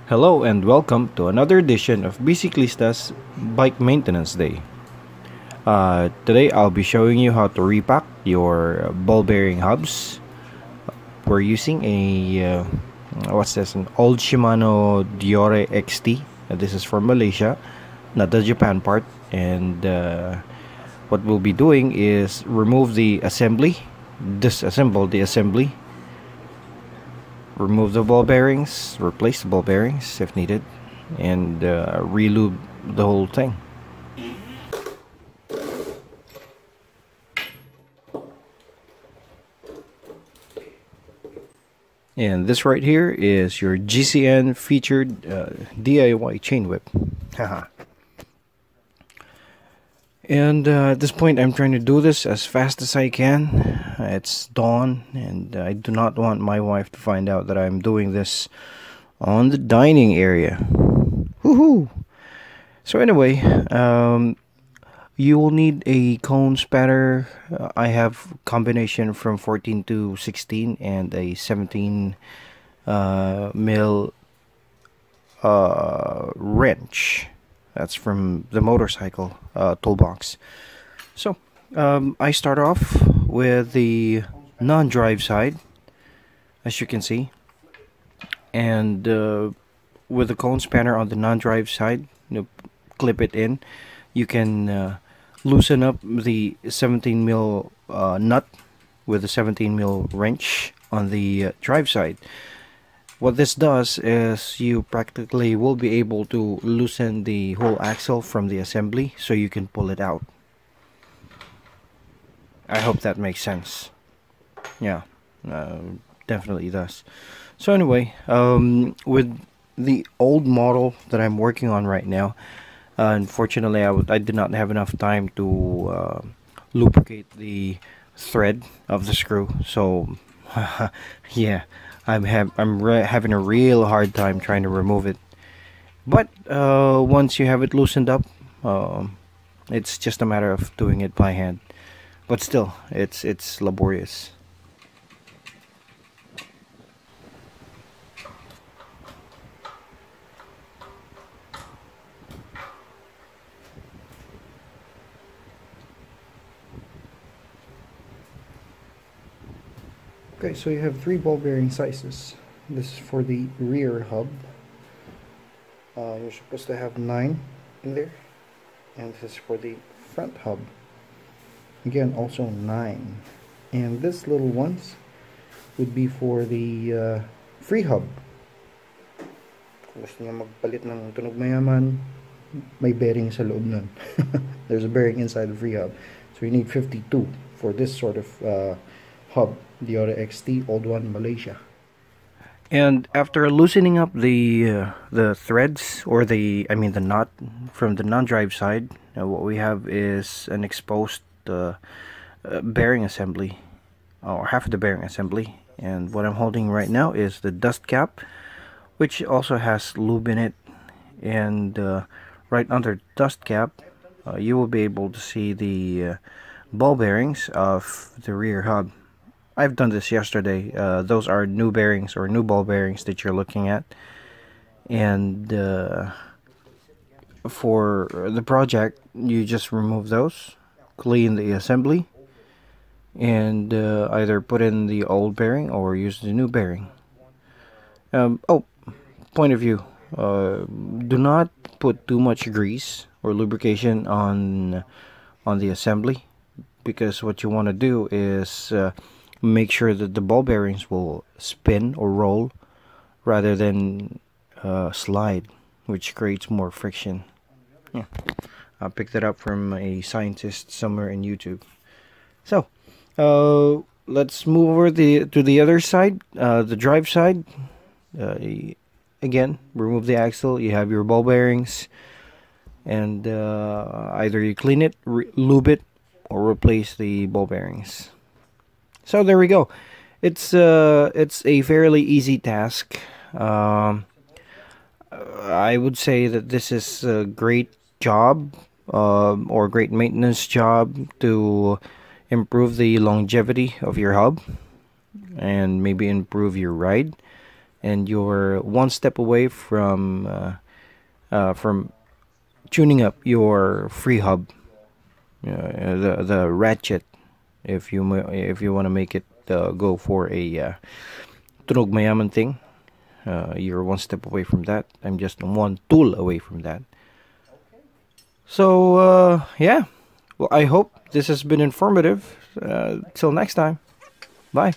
Hello and welcome to another edition of BusyKlista's Bike Maintenance Day. Today I'll be showing you how to repack your ball bearing hubs. We're using an old Shimano Diore XT. This is from Malaysia, not the Japan part. And what we'll be doing is remove the assembly, disassemble the assembly, remove the ball bearings, replace the ball bearings if needed, and re-lube the whole thing. And this right here is your GCN featured DIY chain whip. Haha. And at this point, I'm trying to do this as fast as I can. It's dawn, and I do not want my wife to find out that I'm doing this on the dining area. Woohoo! So anyway, you will need a cone spanner. I have combination from 14 to 16 and a 17 mil wrench. That's from the motorcycle toolbox. So I start off with the non-drive side, as you can see, and with the cone spanner on the non-drive side, clip it in. You can loosen up the 17 mil nut with the 17 mil wrench on the drive side. What this does is you practically will be able to loosen the whole axle from the assembly so you can pull it out. I hope that makes sense. Yeah, definitely does. So anyway, with the old model that I'm working on right now, unfortunately I did not have enough time to lubricate the thread of the screw, so yeah, I'm having a real hard time trying to remove it. But once you have it loosened up, it's just a matter of doing it by hand. But still, it's laborious. Okay, so you have three ball bearing sizes. This is for the rear hub. You're supposed to have 9 in there. And this is for the front hub. Again, also 9. And this little ones would be for the free hub. Kung gusto niya magpalit ng tunog mayaman, may bearing sa loob nun. There's a bearing inside the free hub. So you need 52 for this sort of hub. The other XT, old one, Malaysia. And after loosening up the threads, or the nut from the non-drive side, what we have is an exposed bearing assembly, or half of the bearing assembly. And what I'm holding right now is the dust cap, which also has lube in it. And right under the dust cap, you will be able to see the ball bearings of the rear hub. I've done this yesterday. Those are new bearings, or new ball bearings that you're looking at. And for the project, you just remove those, clean the assembly, and either put in the old bearing or use the new bearing. Oh, point of view. Do not put too much grease or lubrication on the assembly, because what you want to do is make sure that the ball bearings will spin or roll rather than slide, which creates more friction. Yeah, I picked that up from a scientist somewhere in YouTube. So let's move over to the other side, the drive side. Again, remove the axle. You have your ball bearings, and either you clean it, lube it, or replace the ball bearings. So there we go. It's a fairly easy task. I would say that this is a great job, or great maintenance job, to improve the longevity of your hub and maybe improve your ride. and you're one step away from tuning up your free hub, the ratchet, if you want to make it go for a tunog mayaman thing. You're one step away from that. I'm just one tool away from that. So yeah, well, I hope this has been informative. Till next time, bye.